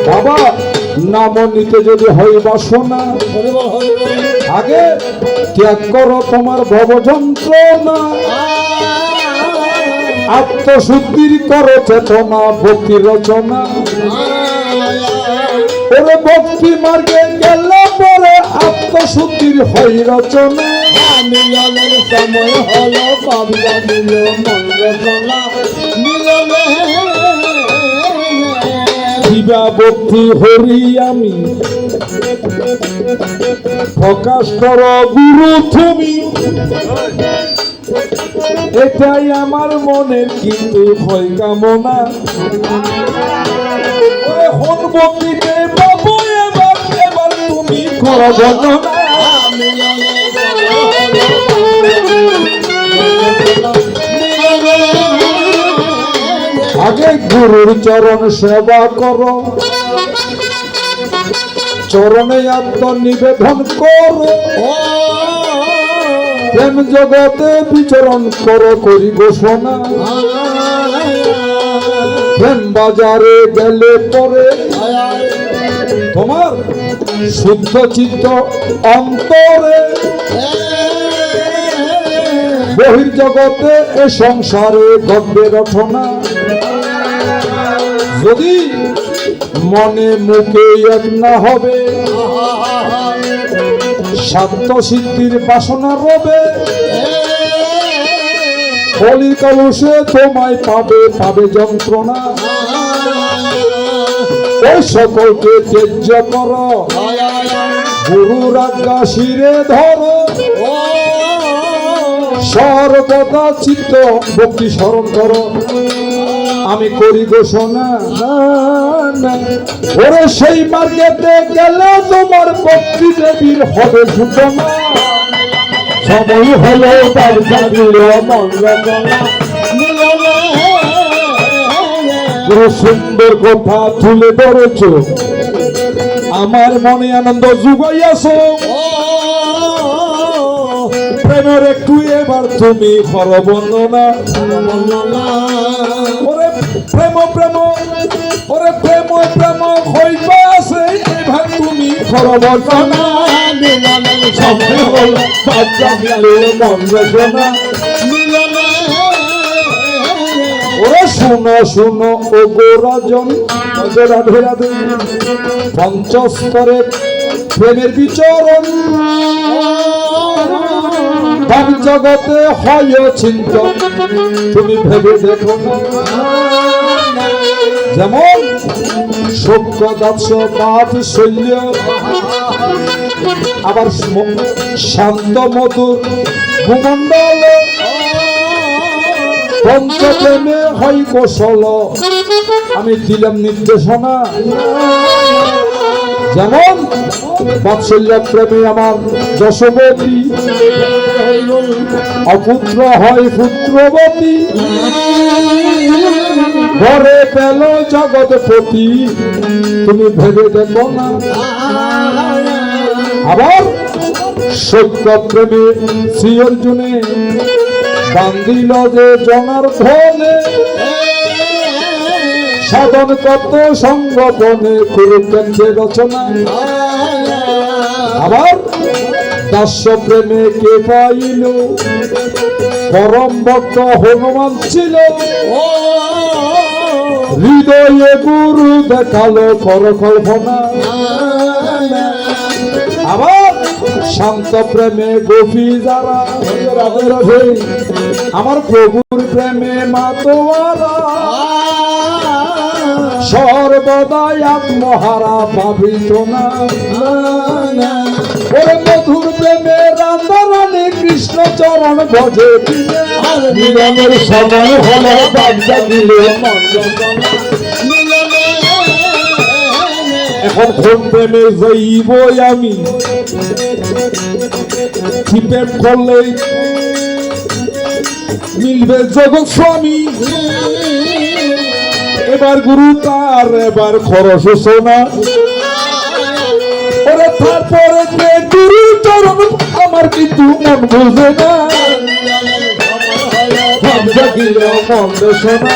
বাবা নাম নিতে যদি হয় বাসনা, আগে ত্যাগ করো তোমার ভব যন্ত্রণা। আত্মশুদ্ধির করো চেতনা ভক্তি রচনা। ওরে ভক্তি মার্গে গেলে পরে আত্মশুদ্ধির হয় রচনা। মিলনের সময় হলো বাবলা মিল মন রচনা। মিলনে দিবা ভক্তি হরি আমি প্রকাশ করো গুরু তুমি। এটাই আমার মনের কিন্তু হয় কামনা। হন ভক্তিতে বাবু এবার এবার তুমি করো গণনা। আগে গুরুর চরণ সেবা করো, চরণে আত্মনিবেদন করো। প্রেম জগতে বিচরণ করো করি ঘোষণা। প্রেম বাজারে গেলে পরে তোমার শুদ্ধ চিত্ত অন্তরে। বহির্জগতে এ সংসারে গর্বে রটনা। যদি মনে মুখে এক না হবে, শান্ত সিদ্ধির বাসনা রবে। কলি কলুষে তোমায় পাবে পাবে যন্ত্রণা। ওই সকলকে ত্যায্য করো, গুরুর আজ্ঞা শিরে ধরো। সর্বদা চিত্ত ভক্তি স্মরণ করো, আমি করি ঘোষণা। ওরে সেই মার্গেতে গেলে তোমার ভক্তি দেবীর হবে সূচনা। সময় হলো তার জাগিল মন রচনা। পুরো সুন্দর কথা তুলে ধরেছ, আমার মনে আনন্দ জুগাইয়াছ। প্রেমের একটু এবার তুমি কর বন্দনা। ওরে প্রেম প্রেম, ওরে প্রেম প্রেম হইবা আছে এবার তুমি কর বন্দনা। সময় হলো বাচ্চা মিলে মন রচনা। ওরে শুনো শুনো ও গো রাজন, রাধে রাধে পঞ্চস্তরে প্রেমের বিচরণ। ভাব জগতে হয় চিন্তন, তুমি ভেবে দেখো না। যেমন সভ্য দাস বাদ শৈল্য, আবার শান্ত মধুর ভূমণ্ডল। পঞ্চপ্রেমে হয় কৌশল, আমি দিলাম নির্দেশনা। যেমন বাৎসল্য প্রেমে আমার যশোবতী, অপুত্র হয় পুত্রবতী। ঘরে পেল জগৎপতি, তুমি ভেবে দেখো না। আবার সত্য প্রেমে শ্রী অর্জুনে বান্দিল যে জনার্দনে। সাধন কত সঙ্গপনে কুরুক্ষেত্রের রচনা। আবার দাস্য প্রেমে কে পাইল, পরম ভক্ত হনুমান ছিল। হৃদয়ে গুরু দেখালো কর কল্পনা। আবার শান্ত প্রেমে গোপী যারা, আমার প্রভুর প্রেমে মাতোয়ারা। সর্বদাই আত্মহারা ভাবিত না। ওরে মধুর প্রেমে রাধা রানী কৃষ্ণ চরণ ভজে। মিলনের সময় হলো বাচ্চা দিলে মন রচনা। এখন কোন প্রেমে যাইব আমি, কি প্রেম করলে মিলবে জগৎ স্বামী। এবার গুরু তার এবার খরচ সোনা। ওরে তারপরে গুরু চরণ আমার কিন্তু মন বুঝে না। মন সোনা।